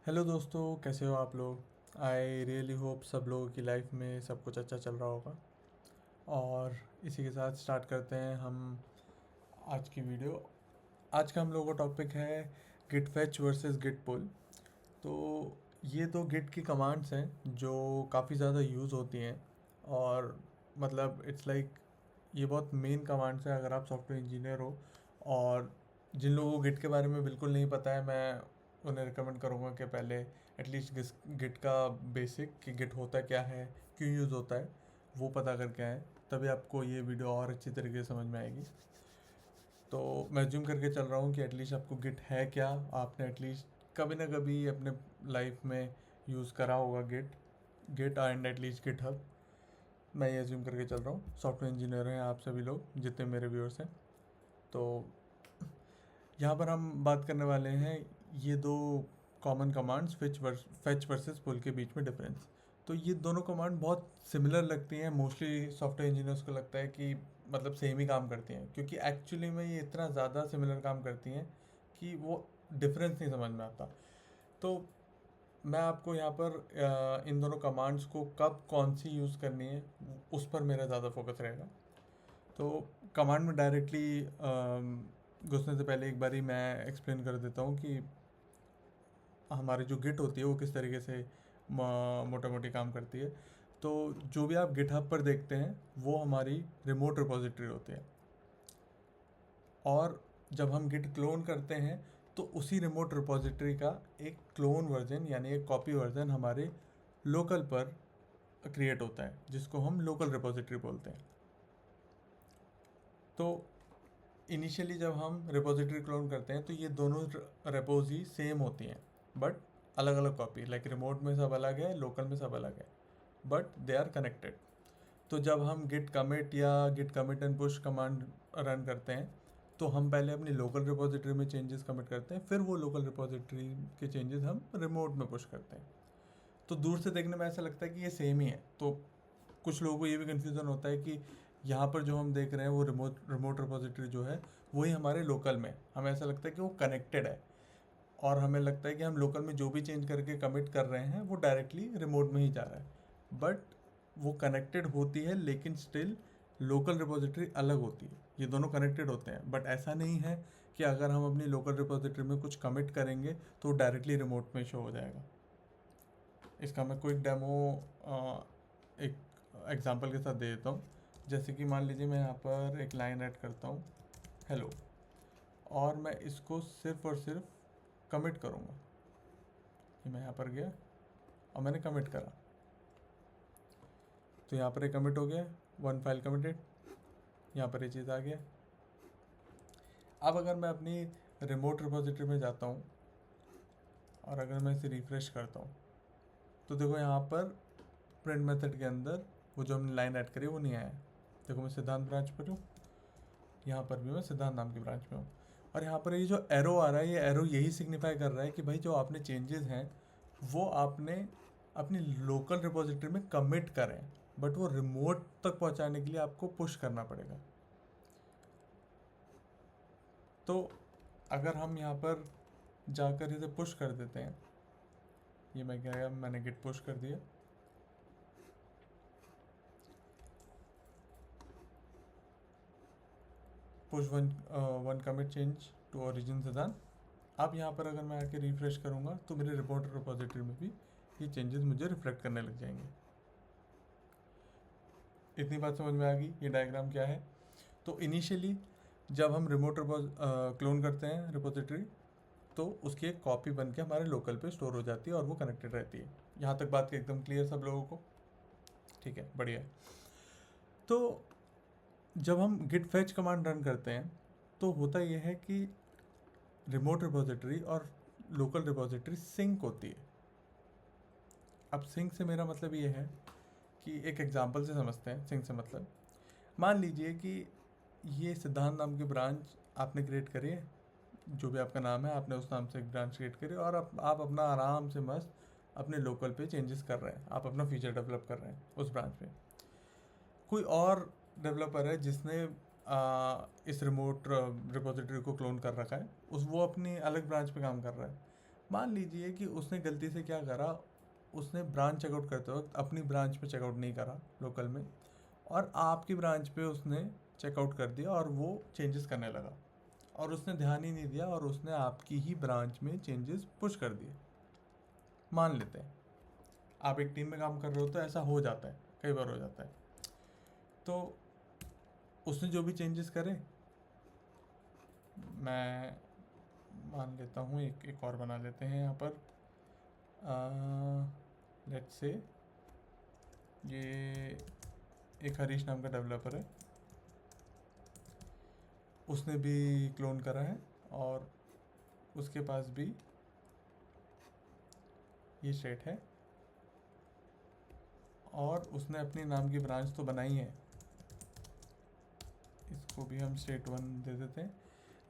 Hello दोस्तों, कैसे हो आप लोग। आई रियली होप सब लोगों की लाइफ में सब कुछ अच्छा चल रहा होगा। और इसी के साथ स्टार्ट करते हैं हम आज की वीडियो। आज का हम लोगों का टॉपिक है गिट फैच वर्सेस गिट पुल। तो ये दो गिट की कमांड्स हैं जो काफ़ी ज़्यादा यूज़ होती हैं। और मतलब इट्स लाइक ये बहुत मेन कमांड्स हैं अगर आप सॉफ्टवेयर इंजीनियर हो। और जिन लोगों को गिट के बारे में बिल्कुल नहीं पता है, मैं उन्हें रिकमेंड करूँगा कि पहले एटलीस्ट गिट का बेसिक कि गिट होता क्या है, क्यों यूज़ होता है, वो पता करके आए। तभी आपको ये वीडियो और अच्छी तरीके से समझ में आएगी। तो मैं ज्यूम करके चल रहा हूँ कि एटलीस्ट आपको गिट है क्या, आपने एटलीस्ट कभी ना कभी अपने लाइफ में यूज़ करा होगा git git and at least GitHub. मैं ये ज्यूम करके चल रहा हूँ, सॉफ्टवेयर इंजीनियर हैं आप सभी लोग जितने मेरे व्यूअर्स हैं। तो यहाँ पर हम बात करने वाले हैं ये दो कॉमन कमांड्स फेच वर्सेस पुल के बीच में डिफरेंस। तो ये दोनों कमांड बहुत सिमिलर लगती हैं, मोस्टली सॉफ्टवेयर इंजीनियर्स को लगता है कि मतलब सेम ही काम करती हैं, क्योंकि एक्चुअली में ये इतना ज़्यादा सिमिलर काम करती हैं कि वो डिफरेंस नहीं समझ में आता। तो मैं आपको यहाँ पर इन दोनों कमांड्स को कब कौन सी यूज़ करनी है उस पर मेरा ज़्यादा फोकस रहेगा। तो कमांड में डायरेक्टली घुसने से पहले एक बारी मैं एक्सप्लेन कर देता हूँ कि हमारी जो गिट होती है वो किस तरीके से मोटा मोटी काम करती है। तो जो भी आप गिटहब पर देखते हैं वो हमारी रिमोट रिपोजिटरी होती है। और जब हम गिट क्लोन करते हैं तो उसी रिमोट रिपोजिटरी का एक क्लोन वर्जन यानी एक कॉपी वर्जन हमारे लोकल पर क्रिएट होता है, जिसको हम लोकल रिपोजिटरी बोलते हैं। तो इनिशियली जब हम रिपोजिटरी क्लोन करते हैं तो ये दोनों रेपोजी सेम होती हैं, बट अलग अलग कॉपी। लाइक रिमोट में सब अलग है, लोकल में सब अलग है, बट दे आर कनेक्टेड। तो जब हम गिट कमिट या git commit and push command run करते हैं तो हम पहले अपनी लोकल रिपोजिटरी में चेंजेस कमिट करते हैं, फिर वो लोकल रिपोजिटरी के चेंजेस हम रिमोट में पुश करते हैं। तो दूर से देखने में ऐसा लगता है कि ये सेम ही है। तो कुछ लोगों को ये भी कन्फ्यूज़न होता है कि यहाँ पर जो हम देख रहे हैं वो रिमोट रिमोट रिपोजिटरी जो है वही हमारे लोकल में, हमें ऐसा लगता है कि वो कनेक्टेड है। और हमें लगता है कि हम लोकल में जो भी चेंज करके कमिट कर रहे हैं वो डायरेक्टली रिमोट में ही जा रहा है, बट वो कनेक्टेड होती है, लेकिन स्टिल लोकल रिपोजिटरी अलग होती है। ये दोनों कनेक्टेड होते हैं, बट ऐसा नहीं है कि अगर हम अपनी लोकल रिपोजिटरी में कुछ कमिट करेंगे तो डायरेक्टली रिमोट में शो हो जाएगा। इसका मैं कोई डेमो एक एग्जांपल के साथ दे देता हूँ। जैसे कि मान लीजिए मैं यहाँ पर एक लाइन ऐड करता हूँ, हेलो, और मैं इसको सिर्फ और सिर्फ कमिट करूँगा कि मैं यहाँ पर गया और मैंने कमिट करा। तो यहाँ पर एक कमिट हो गया, वन फाइल कमिटेड, यहाँ पर ये चीज़ आ गया। अब अगर मैं अपनी रिमोट रिपोजिटरी में जाता हूँ और अगर मैं इसे रिफ्रेश करता हूँ तो देखो यहाँ पर प्रिंट मेथड के अंदर वो जो हमने लाइन ऐड करी वो नहीं आया। देखो मैं सिद्धांत ब्रांच पर हूँ, यहाँ पर भी मैं सिद्धांत नाम की ब्रांच में हूँ। और यहाँ पर ये जो एरो आ रहा है, ये एरो यही सिग्निफाई कर रहा है कि भाई जो आपने चेंजेस हैं वो आपने अपनी लोकल रिपोजिटरी में कमिट करें, बट वो रिमोट तक पहुँचाने के लिए आपको पुश करना पड़ेगा। तो अगर हम यहाँ पर जाकर इसे पुश कर देते हैं, ये मैं क्या गया, मैंने गिट पुश कर दिया। Push one commit change to origin Siddhant. अब यहाँ पर अगर मैं आके रिफ्रेश करूँगा तो मेरे रिपोर्ट रिपोजिटरी में भी ये चेंजेस मुझे रिफ्लेक्ट करने लग जाएंगे। इतनी बात समझ में आ गई ये डायग्राम क्या है। तो इनिशियली जब हम रिमोट क्लोन करते हैं रिपोजिटरी तो उसकी एक कॉपी बन के हमारे लोकल पे स्टोर हो जाती है और वो कनेक्टेड रहती है। यहाँ तक बात एकदम क्लियर सब लोगों को? ठीक है, बढ़िया है। तो जब हम गिट फैच कमांड रन करते हैं तो होता यह है कि रिमोट रिपोजिटरी और लोकल रिपोजिटरी सिंक होती है। अब सिंक से मेरा मतलब ये है कि एक एग्जांपल से समझते हैं सिंक से मतलब। मान लीजिए कि ये सिद्धांत नाम की ब्रांच आपने क्रिएट करी है, जो भी आपका नाम है आपने उस नाम से एक ब्रांच क्रिएट करी और आप अपना आराम से मस्त अपने लोकल पे चेंजेस कर रहे हैं, आप अपना फीचर डेवलप कर रहे हैं उस ब्रांच पे। कोई और डेवलपर है जिसने इस रिमोट रिपोजिटरी को क्लोन कर रखा है, उस वो अपनी अलग ब्रांच पे काम कर रहा है। मान लीजिए कि उसने गलती से क्या करा, उसने ब्रांच चेकआउट करते वक्त अपनी ब्रांच पे चेकआउट नहीं करा लोकल में, और आपकी ब्रांच पे उसने चेकआउट कर दिया और वो चेंजेस करने लगा, और उसने ध्यान ही नहीं दिया और उसने आपकी ही ब्रांच में चेंजेस पुश कर दिए। मान लेते हैं आप एक टीम में काम कर रहे हो तो ऐसा हो जाता है, कई बार हो जाता है। तो उसने जो भी चेंजेस करे, मैं मान लेता हूँ एक और बना लेते हैं यहाँ पर। लेट्स से ये एक हरीश नाम का डेवलपर है, उसने भी क्लोन करा है और उसके पास भी ये स्टेट है, और उसने अपने नाम की ब्रांच तो बनाई है, इसको भी हम स्टेट 1 दे देते हैं।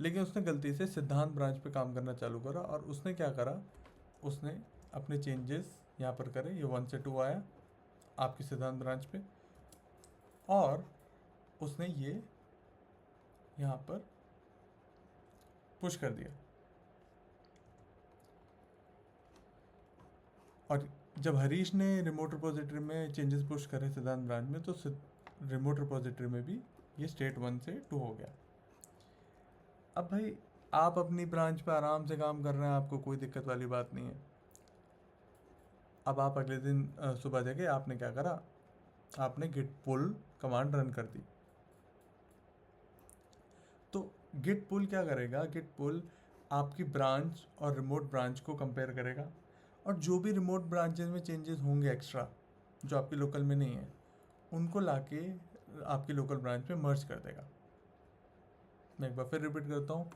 लेकिन उसने गलती से सिद्धांत ब्रांच पे काम करना चालू करा, और उसने क्या करा, उसने अपने चेंजेस यहाँ पर करे, ये 1 से 2 आया आपकी सिद्धांत ब्रांच पे, और उसने ये यहाँ पर पुश कर दिया। और जब हरीश ने रिमोट रिपोजिटरी में चेंजेस पुश करे सिद्धांत ब्रांच में, तो रिमोट रिपोजिटरी में भी ये स्टेट 1 से 2 हो गया। अब भाई आप अपनी ब्रांच पे आराम से काम कर रहे हैं, आपको कोई दिक्कत वाली बात नहीं है। अब आप अगले दिन सुबह जगह आपने क्या करा, आपने गिट पुल कमांड रन कर दी। तो गिट पुल क्या करेगा, गिट पुल आपकी ब्रांच और रिमोट ब्रांच को कंपेयर करेगा, और जो भी रिमोट ब्रांचेस में चेंजेस होंगे एक्स्ट्रा जो आपकी लोकल में नहीं है, उनको लाके आपकी लोकल ब्रांच में मर्ज कर देगा। मैं एक बार फिर रिपीट करता हूँ,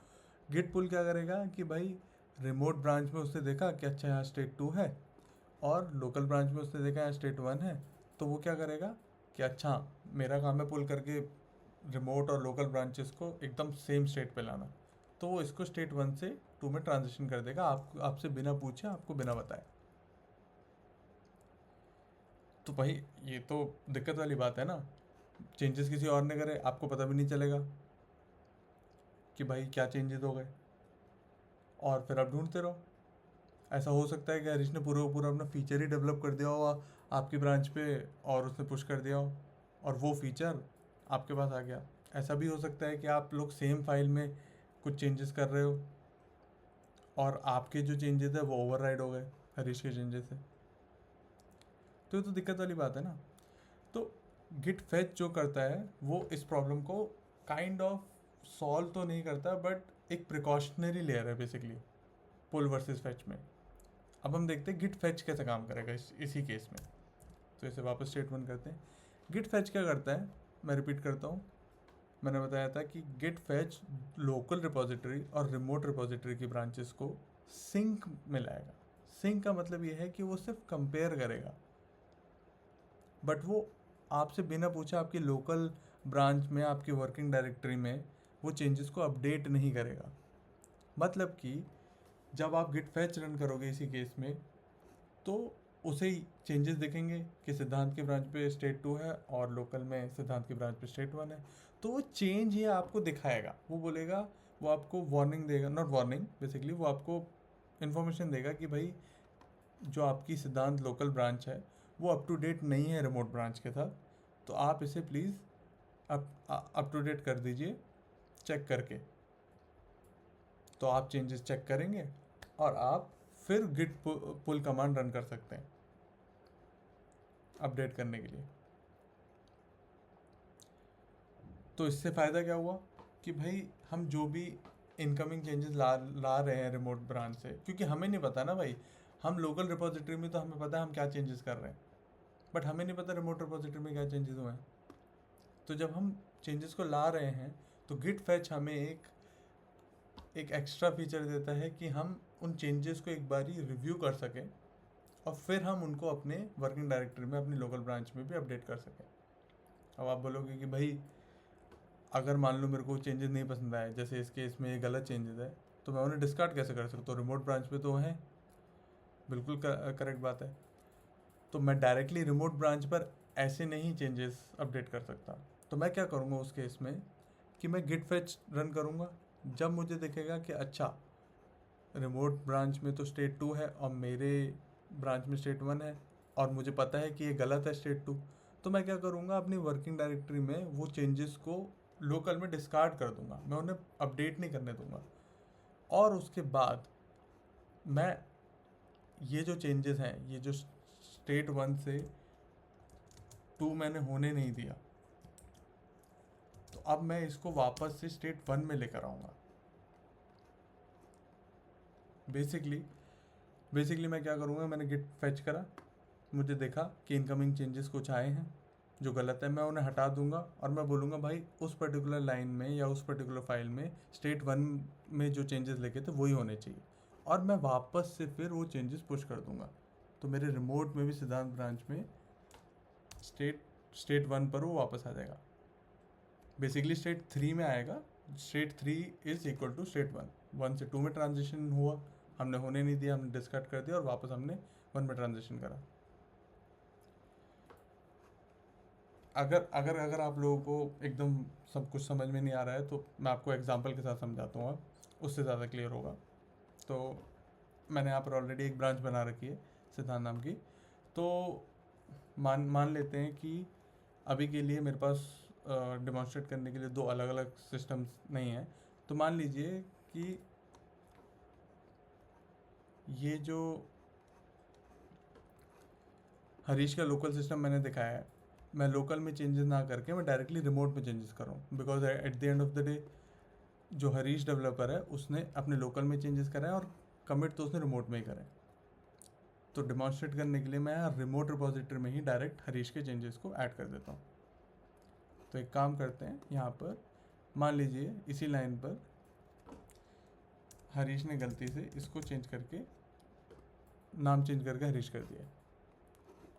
गिट पुल क्या करेगा कि भाई रिमोट ब्रांच में उसने देखा कि अच्छा यहाँ स्टेट 2 है, और लोकल ब्रांच में उसने देखा यहाँ स्टेट 1 है, तो वो क्या करेगा कि अच्छा मेरा काम है पुल करके रिमोट और लोकल ब्रांचेस को एकदम सेम स्टेट पे लाना, तो वो इसको स्टेट 1 से 2 में ट्रांजिशन कर देगा, आपसे बिना पूछे, आपको बिना बताए। तो भाई ये तो दिक्कत वाली बात है ना, चेंजेस किसी और ने करे, आपको पता भी नहीं चलेगा कि भाई क्या चेंजेस हो गए, और फिर आप ढूंढते रहो। ऐसा हो सकता है कि हरीश ने पूरा पूरा अपना फीचर ही डेवलप कर दिया हो आपकी ब्रांच पे, और उसने पुश कर दिया हो और वो फीचर आपके पास आ गया। ऐसा भी हो सकता है कि आप लोग सेम फाइल में कुछ चेंजेस कर रहे हो, और आपके जो चेंजेस है वो ओवरराइड हो गए हरीश के चेंजेस से। तो ये तो दिक्कत वाली बात है ना। तो गिट फेच जो करता है वो इस प्रॉब्लम को काइंड ऑफ सॉल्व तो नहीं करता, बट एक प्रिकॉशनरी लेयर है बेसिकली पुल वर्सेस फेच में। अब हम देखते हैं गिट फेच कैसे काम करेगा इसी केस में। तो इसे वापस स्टेटमेंट करते हैं। गिट फेच क्या करता है, मैं रिपीट करता हूँ, मैंने बताया था कि गिट फेच लोकल रिपोजिटरी और रिमोट रिपोजिटरी की ब्रांचेस को सिंक में लाएगा। सिंक का मतलब ये है कि वो सिर्फ कंपेयर करेगा, बट वो आपसे बिना पूछे आपकी लोकल ब्रांच में, आपकी वर्किंग डायरेक्टरी में वो चेंजेस को अपडेट नहीं करेगा। मतलब कि जब आप गिट फैच रन करोगे इसी केस में, तो उसे ही चेंजेस दिखेंगे कि सिद्धांत की ब्रांच पे स्टेट 2 है और लोकल में सिद्धांत की ब्रांच पे स्टेट 1 है। तो वो चेंज ही आपको दिखाएगा, वो बोलेगा, वो आपको वार्निंग देगा, नॉट वार्निंग बेसिकली, वो आपको इन्फॉर्मेशन देगा कि भाई जो आपकी सिद्धांत लोकल ब्रांच है वो अप टू डेट नहीं है रिमोट ब्रांच के साथ, तो आप इसे प्लीज़ अप टू डेट कर दीजिए चेक करके। तो आप चेंजेस चेक करेंगे और आप फिर गिट पुल कमांड रन कर सकते हैं अपडेट करने के लिए। तो इससे फ़ायदा क्या हुआ कि भाई हम जो भी इनकमिंग चेंजेस ला रहे हैं रिमोट ब्रांच से, क्योंकि हमें नहीं पता ना भाई, हम लोकल रिपोजिटरी में तो हमें पता है हम क्या चेंजेस कर रहे हैं, बट हमें नहीं पता रिमोट रिपोजिटरी में क्या चेंजेस हुए हैं। तो जब हम चेंजेस को ला रहे हैं तो गिट फैच हमें एक एक्स्ट्रा फीचर देता है कि हम उन चेंजेस को एक बार ही रिव्यू कर सकें, और फिर हम उनको अपने वर्किंग डायरेक्टरी में, अपनी लोकल ब्रांच में भी अपडेट कर सकें। अब आप बोलोगे कि भाई अगर मान लो मेरे को चेंजेस नहीं पसंद आए, जैसे इस केस में ये गलत चेंजेस है, तो मैं उन्हें डिस्कार्ड कैसे कर सकता हूँ, रिमोट ब्रांच पे तो है। बिल्कुल करेक्ट बात है। तो मैं डायरेक्टली रिमोट ब्रांच पर ऐसे नहीं चेंजेस अपडेट कर सकता। तो मैं क्या करूँगा उस केस में कि मैं गिट फैच रन करूँगा। जब मुझे दिखेगा कि अच्छा रिमोट ब्रांच में तो स्टेट 2 है और मेरे ब्रांच में स्टेट 1 है, और मुझे पता है कि ये गलत है स्टेट 2, तो मैं क्या करूँगा, अपनी वर्किंग डायरेक्टरी में वो चेंजेस को लोकल में डिस्कार्ड कर दूंगा, मैं उन्हें अपडेट नहीं करने दूंगा। और उसके बाद मैं ये जो चेंजेस हैं, ये जो स्टेट 1 से 2 मैंने होने नहीं दिया, तो अब मैं इसको वापस से स्टेट 1 में लेकर आऊँगा। बेसिकली मैं क्या करूँगा, मैंने गिट फैच करा, मुझे देखा कि इनकमिंग चेंजेस कुछ आए हैं जो गलत है, मैं उन्हें हटा दूंगा और मैं बोलूँगा भाई उस पर्टिकुलर लाइन में या उस पर्टिकुलर फाइल में स्टेट 1 में जो चेंजेस लिखे थे वही होने चाहिए, और मैं वापस से फिर वो चेंजेस पुश कर दूंगा। तो मेरे रिमोट में भी सिद्धांत ब्रांच में स्टेट स्टेट 1 पर वो वापस आ जाएगा। बेसिकली स्टेट 3 में आएगा, state 3 is equal to state 1, 1 से 2 में ट्रांजिशन हुआ, हमने होने नहीं दिया, हमने डिस्कार्ड कर दिया और वापस हमने 1 में ट्रांजिशन करा। अगर अगर अगर आप लोगों को एकदम सब कुछ समझ में नहीं आ रहा है तो मैं आपको एग्जांपल के साथ समझाता हूँ, उससे ज़्यादा क्लियर होगा। तो मैंने यहाँ पर ऑलरेडी एक ब्रांच बना रखी है सिद्धांत नाम की। तो मान मान लेते हैं कि अभी के लिए मेरे पास डिमॉन्स्ट्रेट करने के लिए दो अलग अलग सिस्टम्स नहीं हैं। तो मान लीजिए कि ये जो हरीश का लोकल सिस्टम मैंने दिखाया है, मैं लोकल में चेंजेस ना करके मैं डायरेक्टली रिमोट में चेंजेस कर रहा हूँ, because at the end of the day जो हरीश डेवलपर है उसने अपने लोकल में चेंजेस करा है और कमिट तो उसने रिमोट में ही करा है। तो डिमॉन्स्ट्रेट करने के लिए मैं रिमोट रिपोजिटरी में ही डायरेक्ट हरीश के चेंजेस को ऐड कर देता हूँ। तो एक काम करते हैं, यहाँ पर मान लीजिए इसी लाइन पर हरीश ने गलती से इसको चेंज करके नाम चेंज करके हरीश कर दिया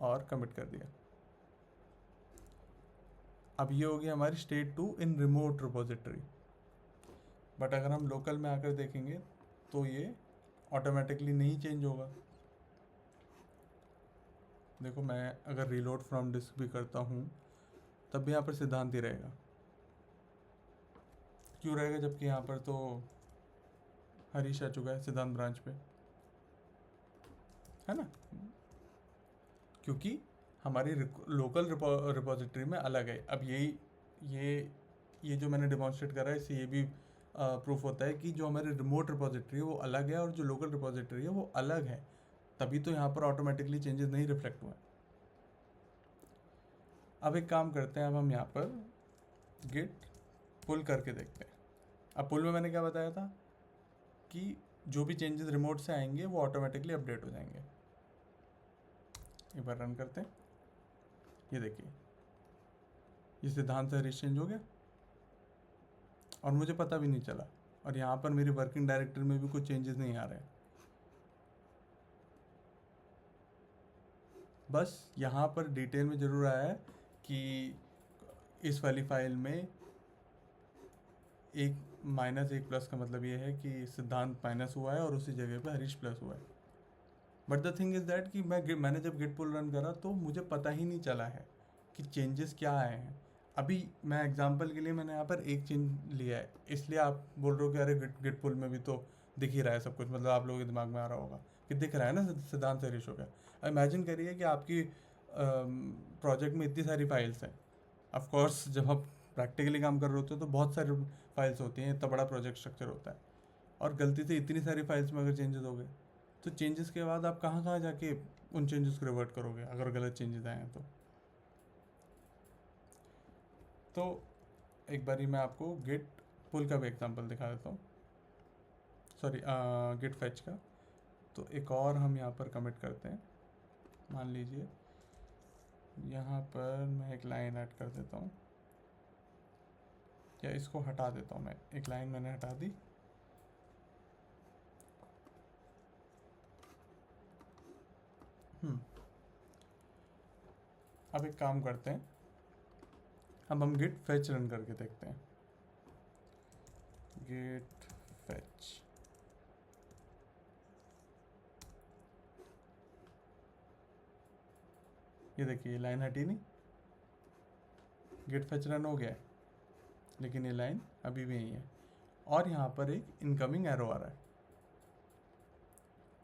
और कमिट कर दिया। अब ये हो गई हमारी state 2 in remote repository. But अगर हम लोकल में आकर देखेंगे तो ये ऑटोमेटिकली नहीं चेंज होगा। देखो, मैं अगर रीलोड फ्रॉम डिस्क भी करता हूँ तब भी यहाँ पर सिद्धांत ही रहेगा। क्यों रहेगा, जबकि यहाँ पर तो हरीश आ चुका है सिद्धांत ब्रांच पे, है ना? क्योंकि हमारी लोकल रिपोजिटरी में अलग है। अब ये जो मैंने डिमॉन्स्ट्रेट करा है इससे ये भी प्रूफ होता है कि जो हमारी रिमोट रिपोजिटरी है वो अलग है और जो लोकल रिपोजिटरी है वो अलग है, तभी तो यहाँ पर ऑटोमेटिकली चेंजेस नहीं रिफ्लेक्ट हुआ। अब एक काम करते हैं, अब हम यहाँ पर गिट पुल करके देखते हैं। अब पुल में मैंने क्या बताया था कि जो भी चेंजेस रिमोट से आएंगे वो ऑटोमेटिकली अपडेट हो जाएंगे। एक बार रन करते हैं, ये देखिए ये सिद्धांत से हरीश चेंज हो गया और मुझे पता भी नहीं चला, और यहाँ पर मेरी वर्किंग डायरेक्टरी में भी कुछ चेंजेस नहीं आ रहे हैं। बस यहाँ पर डिटेल में ज़रूर आया है कि इस वाली फाइल में एक -1 प्लस का मतलब ये है कि सिद्धांत माइनस हुआ है और उसी जगह पे हरीश प्लस हुआ है। But the thing is that कि मैंने जब गिट पुल रन करा तो मुझे पता ही नहीं चला है कि चेंजेस क्या आए हैं। अभी मैं एग्जांपल के लिए मैंने यहाँ पर एक चेंज लिया है, इसलिए आप बोल रहे हो कि अरे गिट पुल में भी तो दिख ही रहा है सब कुछ, मतलब आप लोगों के दिमाग में आ रहा होगा कि दिख रहा है ना सिद्धांत से हरीश हो गया। इमेजिन करिए कि आपकी प्रोजेक्ट में इतनी सारी फाइल्स हैं। ऑफकोर्स जब आप प्रैक्टिकली काम कर रहे होते हो तो बहुत सारी फाइल्स होती हैं, इतना बड़ा प्रोजेक्ट स्ट्रक्चर होता है, और गलती से इतनी सारी फाइल्स में अगर चेंजेस हो गए तो चेंजेस के बाद आप कहाँ कहाँ जाके उन चेंजेस को रिवर्ट करोगे अगर गलत चेंजेस आए हैं तो एक बारी मैं आपको गिट पुल का भी एग्जांपल दिखा देता हूँ, सॉरी गिट फैच का। तो एक और हम यहाँ पर कमिट करते हैं, मान लीजिए यहाँ पर मैं एक लाइन ऐड कर देता हूँ, या इसको हटा देता हूँ, मैं एक लाइन मैंने हटा दी। अब एक काम करते हैं, अब हम गिट फैच रन करके देखते हैं। गिट फैच, ये देखिए लाइन हटी नहीं, गिट फैच रन हो गया है, लेकिन ये लाइन अभी भी यही है और यहाँ पर एक इनकमिंग एरो आ रहा है।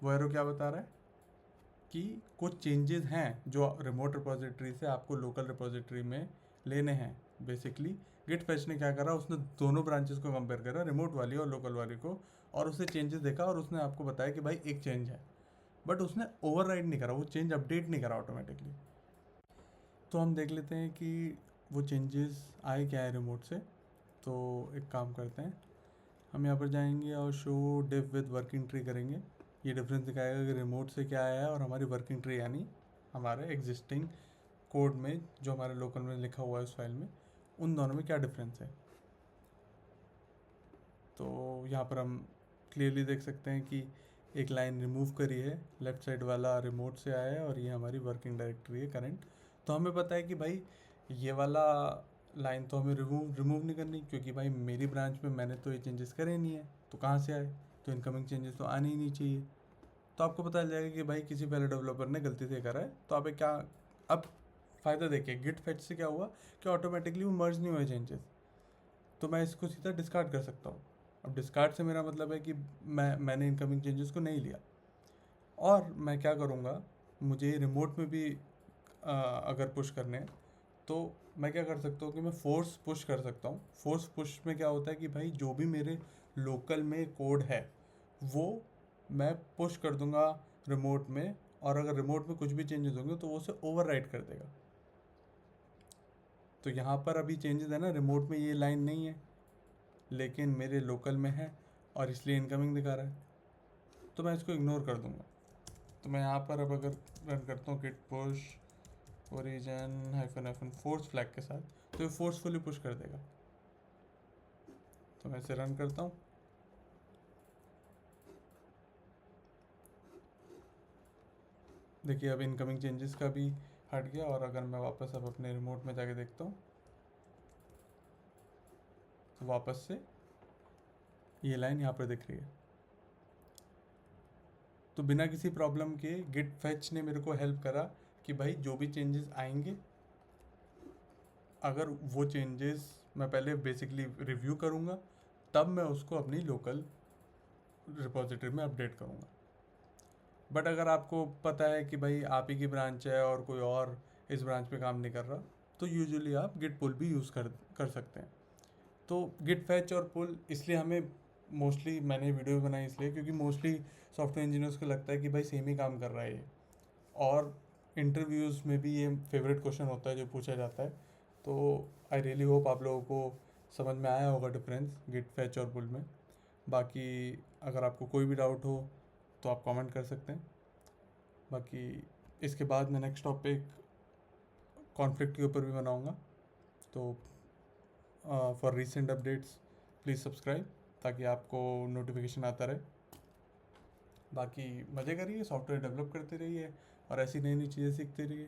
वो एरो क्या बता रहा है कि कुछ चेंजेस हैं जो रिमोट रिपोजिटरी से आपको लोकल रिपोजिटरी में लेने हैं। बेसिकली गिट फैच ने क्या करा, उसने दोनों ब्रांचेस को कंपेयर करा, रिमोट वाली और लोकल वाली को, और उससे चेंजेस देखा और उसने आपको बताया कि भाई एक चेंज है, बट उसने ओवरराइड नहीं करा, वो चेंज अपडेट नहीं करा ऑटोमेटिकली। तो हम देख लेते हैं कि वो चेंजेस आए क्या है रिमोट से। तो एक काम करते हैं, हम यहाँ पर जाएंगे और show div with working tree करेंगे। ये डिफरेंस दिखाएगा कि रिमोट से क्या आया है और हमारी वर्किंग ट्री यानी हमारे एग्जिस्टिंग कोड में जो हमारे लोकल में लिखा हुआ है उस फाइल में, उन दोनों में क्या डिफरेंस है। तो यहाँ पर हम क्लियरली देख सकते हैं कि एक लाइन रिमूव करी है, लेफ़्ट साइड वाला रिमोट से आया है और ये हमारी वर्किंग डायरेक्टरी है करंट। तो हमें पता है कि भाई ये वाला लाइन तो हमें रिमूव नहीं करनी, क्योंकि भाई मेरी ब्रांच में मैंने तो ये चेंजेस करे नहीं है, तो कहाँ से आए, तो इनकमिंग चेंजेस तो आने ही नहीं चाहिए। तो आपको पता चल जाएगा कि भाई किसी पहले डेवलपर ने गलती से करा है। तो आप क्या, अब फ़ायदा देखिए, गिट फैच से क्या हुआ कि ऑटोमेटिकली वो मर्ज नहीं हुए चेंजेस, तो मैं इसको सीधा डिस्कार्ड कर सकता हूँ। अब डिस्कार्ड से मेरा मतलब है कि मैंने इनकमिंग चेंजेस को नहीं लिया। और मैं क्या करूँगा, मुझे रिमोट में भी अगर पुश करने हैं तो मैं क्या कर सकता हूँ कि मैं फोर्स पुश कर सकता हूँ। फोर्स पुश में क्या होता है कि भाई जो भी मेरे लोकल में कोड है वो मैं पुश कर दूंगा रिमोट में, और अगर रिमोट में कुछ भी चेंजेस होंगे तो वो उसे ओवरराइड कर देगा। तो यहाँ पर अभी चेंजेस है ना, रिमोट में ये लाइन नहीं है लेकिन मेरे लोकल में है और इसलिए इनकमिंग दिखा रहा है, तो मैं इसको इग्नोर कर दूंगा। तो मैं यहाँ पर अब अगर रन करता हूँ git push origin hyphen force flag के साथ, तो ये फोर्सफुली पुश कर देगा। तो मैं इसे रन करता हूँ। देखिए अब इनकमिंग चेंजेस का भी हट गया, और अगर मैं वापस अब अपने रिमोट में जाके देखता हूँ तो वापस से ये लाइन यहाँ पर दिख रही है। तो बिना किसी प्रॉब्लम के गिट फैच ने मेरे को हेल्प करा कि भाई जो भी चेंजेस आएंगे, अगर वो चेंजेस मैं पहले बेसिकली रिव्यू करूँगा तब मैं उसको अपनी लोकल रिपोजिटरी में अपडेट करूँगा। बट अगर आपको पता है कि भाई आप ही की ब्रांच है और कोई और इस ब्रांच पे काम नहीं कर रहा, तो यूजुअली आप गिट पुल भी यूज़ कर सकते हैं। तो गिट फैच और पुल इसलिए हमें मोस्टली, मैंने वीडियो बनाई इसलिए क्योंकि मोस्टली सॉफ्टवेयर इंजीनियर्स को लगता है कि भाई सेम ही काम कर रहा है ये, और इंटरव्यूज़ में भी ये फेवरेट क्वेश्चन होता है जो पूछा जाता है। तो आई रियली होप आप लोगों को समझ में आया होगा डिफरेंस गिट फैच और पुल में। बाकी अगर आपको कोई भी डाउट हो तो आप कमेंट कर सकते हैं। बाकी इसके बाद मैं नेक्स्ट टॉपिक कॉन्फ्लिक्ट के ऊपर भी बनाऊंगा। तो for recent updates please subscribe, ताकि आपको नोटिफिकेशन आता रहे। बाकी मज़े करिए, सॉफ्टवेयर डेवलप करते रहिए और ऐसी नई नई चीज़ें सीखते रहिए।